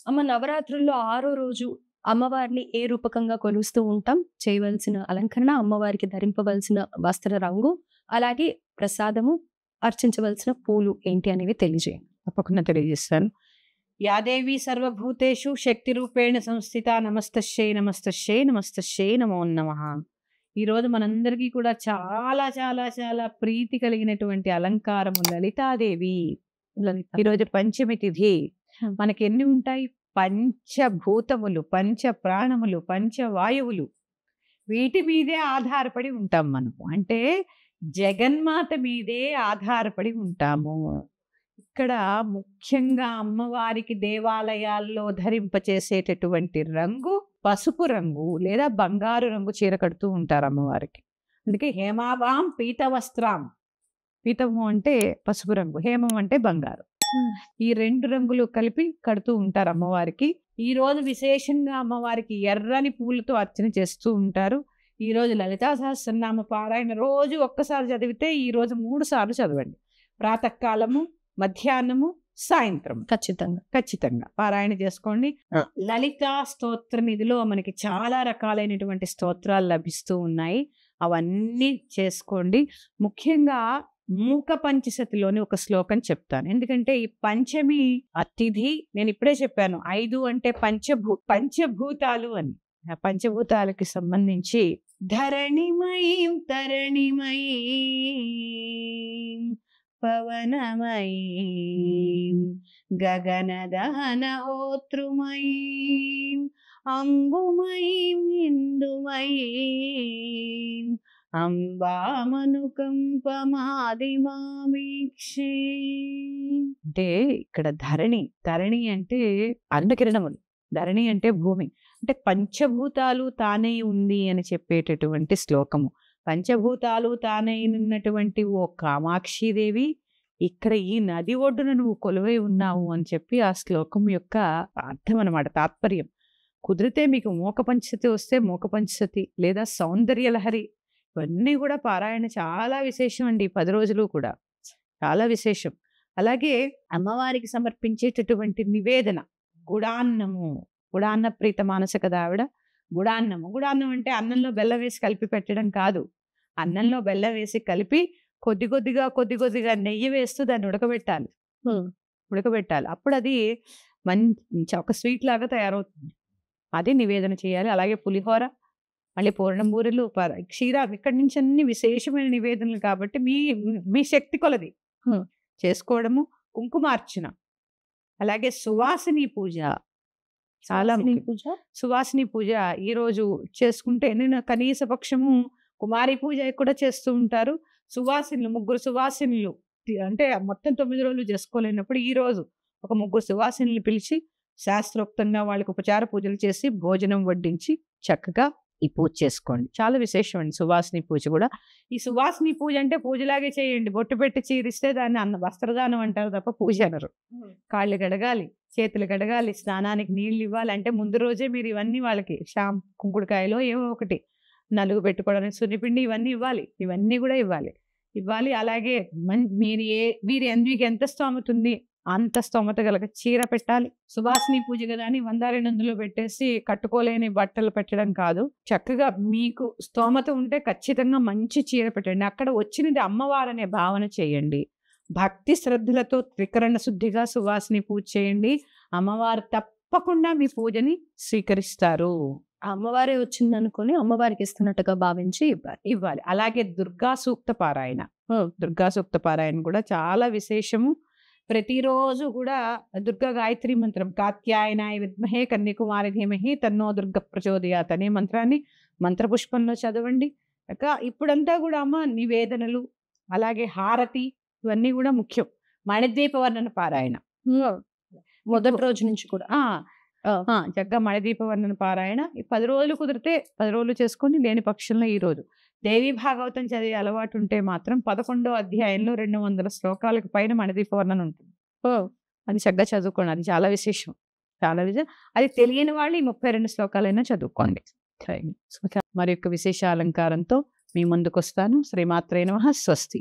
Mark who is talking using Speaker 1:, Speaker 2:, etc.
Speaker 1: అమ్మ నవరాత్రుల్లో ఆరో రోజు అమ్మవారిని ఏ రూపకంగా కొలుస్తూ ఉంటాం? చేయవలసిన అలంకరణ, అమ్మవారికి ధరింపవలసిన వస్త్ర రంగు, అలాగే ప్రసాదము, అర్చించవలసిన పూలు ఏంటి అనేవి తెలియజేయండి.
Speaker 2: తప్పకుండా తెలియజేస్తాను. యాదేవి సర్వభూతేషు శక్తి రూపేణ సంస్థిత నమస్తశ్యై నమస్తశ్యై నమస్తశ్యై నమో నమః. ఈరోజు మనందరికీ కూడా చాలా చాలా చాలా ప్రీతి కలిగినటువంటి అలంకారము లలితాదేవి. ఈరోజు పంచమి తిథి. మనకి ఎన్ని ఉంటాయి? పంచభూతములు, పంచ ప్రాణములు, పంచవాయువులు, వీటి మీదే ఆధారపడి ఉంటాం మనము. అంటే జగన్మాత మీదే ఆధారపడి ఉంటాము. ఇక్కడ ముఖ్యంగా అమ్మవారికి దేవాలయాల్లో ధరింపచేసేటటువంటి రంగు పసుపు రంగు లేదా బంగారు రంగు చీర కడుతూ ఉంటారు అమ్మవారికి. అందుకే హేమావాం పీతవస్త్రాం. పీతము అంటే పసుపు రంగు, హేమం అంటే బంగారు. ఈ రెండు రంగులు కలిపి కడుతూ ఉంటారు అమ్మవారికి. ఈ రోజు విశేషంగా అమ్మవారికి ఎర్రని పూలతో అర్చన చేస్తూ ఉంటారు. ఈ రోజు లలితా సహస్రనామ పారాయణ రోజు ఒక్కసారి చదివితే ఈ రోజు 3 సార్లు చదవండి. ప్రాతకాలము, మధ్యాహ్నము, సాయంత్రం ఖచ్చితంగా పారాయణ చేసుకోండి. లలితా స్తోత్ర నిధిలో మనకి చాలా రకాలైనటువంటి స్తోత్రాలు లభిస్తూ ఉన్నాయి. అవన్నీ చేసుకోండి. ముఖ్యంగా మూక పంచశతిలోని ఒక శ్లోకం చెప్తాను. ఎందుకంటే ఈ పంచమి అతిథి నేను ఇప్పుడే చెప్పాను 5 అంటే పంచభూతాలు అని. ఆ పంచభూతాలకి సంబంధించి ధరణిమయీం తరణిమయీం పవనమయీం గగనదహనహోతృమయీం అంబుమయీం ఇందుమయీం అంబామనుకంపమాదిమామీక్షే. అంటే ఇక్కడ ధరణి అంటే అన్నకిరణములు, ధరణి అంటే భూమి. అంటే పంచభూతాలు తానే ఉంది అని చెప్పేటటువంటి శ్లోకము. పంచభూతాలు తానైనటువంటి ఓ కామాక్షిదేవి, ఇక్కడ ఈ నది ఒడ్డున నువ్వు కొలువై ఉన్నావు అని చెప్పి ఆ శ్లోకం యొక్క అర్థం అన్నమాట, తాత్పర్యం. కుదిరితే మీకు మోక పంచసతి వస్తే మోక పంచసతి లేదా సౌందర్యలహరి, ఇవన్నీ కూడా పారాయణ చాలా విశేషం అండి. 10 రోజులు కూడా చాలా విశేషం. అలాగే అమ్మవారికి సమర్పించేటటువంటి నివేదన గుడాన్న ప్రీత మానస కదా ఆవిడ. గుడాన్నం అంటే అన్నంలో బెల్లం వేసి కలిపి పెట్టడం కాదు. అన్నంలో బెల్లం వేసి కలిపి కొద్ది కొద్దిగా నెయ్యి వేస్తూ దాన్ని ఉడకబెట్టాలి. అప్పుడు అది మంచి ఒక స్వీట్ లాగా తయారవుతుంది. అది నివేదన చేయాలి. అలాగే పులిహోర, మళ్ళీ పూర్ణం బూరెలు, క్షీరాలు, ఇక్కడి నుంచి అన్ని విశేషమైన నివేదనలు కాబట్టి మీ శక్తి కొలది చేసుకోవడము. కుంకుమార్చన, అలాగే సువాసిని పూజ చాలా సువాసిని పూజ ఈరోజు చేసుకుంటే కనీస పక్షము కుమారి పూజ కూడా చేస్తూ ఉంటారు. సువాసినులు, 3 సువాసినులు అంటే మొత్తం 9 రోజులు చేసుకోలేనప్పుడు ఈ రోజు ఒక 3 సువాసినులు పిలిచి శాస్త్రోక్తంగా వాళ్ళకి ఉపచార పూజలు చేసి భోజనం వడ్డించి చక్కగా ఈ పూజ చేసుకోండి. చాలా విశేషం అండి సువాసిని పూజ కూడా. ఈ సువాసిని పూజ అంటే పూజలాగే చేయండి. బొట్టు పెట్టి చీరిస్తే దాన్ని వస్త్రదానం అంటారు తప్ప పూజ అనరు. కాళ్ళు కడగాలి, చేతులు కడగాలి, స్నానానికి నీళ్ళు ఇవ్వాలి. అంటే ముందు రోజే మీరు ఇవన్నీ వాళ్ళకి కుంకుడుకాయలో ఏవో ఒకటి నలుగు పెట్టుకోవడానికి సున్నిపిండి ఇవన్నీ ఇవ్వాలి. ఇవన్నీ కూడా ఇవ్వాలి. అలాగే మీకు ఎంత స్తోమత ఉంది అంత స్తోమత గలగ చీర పెట్టాలి. సువాసిని పూజ కదా అని 100-200 పెట్టేసి కట్టుకోలేని బట్టలు పెట్టడం కాదు. చక్కగా మీకు స్తోమత ఉంటే ఖచ్చితంగా మంచి చీర పెట్టండి. అక్కడ వచ్చినది అమ్మవారనే భావన చేయండి. భక్తి శ్రద్ధలతో త్రికరణ శుద్ధిగా సువాసిని పూజ చేయండి. అమ్మవారు తప్పకుండా మీ పూజని స్వీకరిస్తారు.
Speaker 1: అమ్మవారే వచ్చింది అనుకుని అమ్మవారికి ఇస్తున్నట్టుగా భావించి
Speaker 2: ఇవ్వాలి. అలాగే దుర్గా సూక్త పారాయణ కూడా చాలా విశేషము. ప్రతిరోజు కూడా దుర్గా గాయత్రి మంత్రం కాత్యాయనాయ విద్మహే కన్యాకుమారి ధీమహి తన్నో దుర్గ ప్రచోదయాత్ అనే మంత్రాన్ని మంత్రపుష్పంలో చదవండి. ఇప్పుడంతా కూడా అమ్మ నివేదనలు, అలాగే హారతి, ఇవన్నీ కూడా ముఖ్యం. మణిద్వీప వర్ణన పారాయణ
Speaker 1: మొదటి రోజు నుంచి కూడా
Speaker 2: చక్కగా మణిద్వీప వర్ణన పారాయణ 10 రోజులు కుదిరితే 10 రోజులు చేసుకొని, లేని పక్షంలో ఈ రోజు దేవి భాగవతం చదివే అలవాటు ఉంటే మాత్రం 11వ అధ్యాయంలో 200 శ్లోకాలకు పైన మణిద్వీప వర్ణన ఉంటుంది. అది చక్కగా చదువుకోండి. అది చాలా విశేషం. అది తెలియని వాళ్ళు ఈ 32 శ్లోకాలైనా చదువుకోండి. మరి యొక్క విశేష అలంకారంతో మీ ముందుకు వస్తాను. శ్రీమాత్రే నమః. స్వస్తి.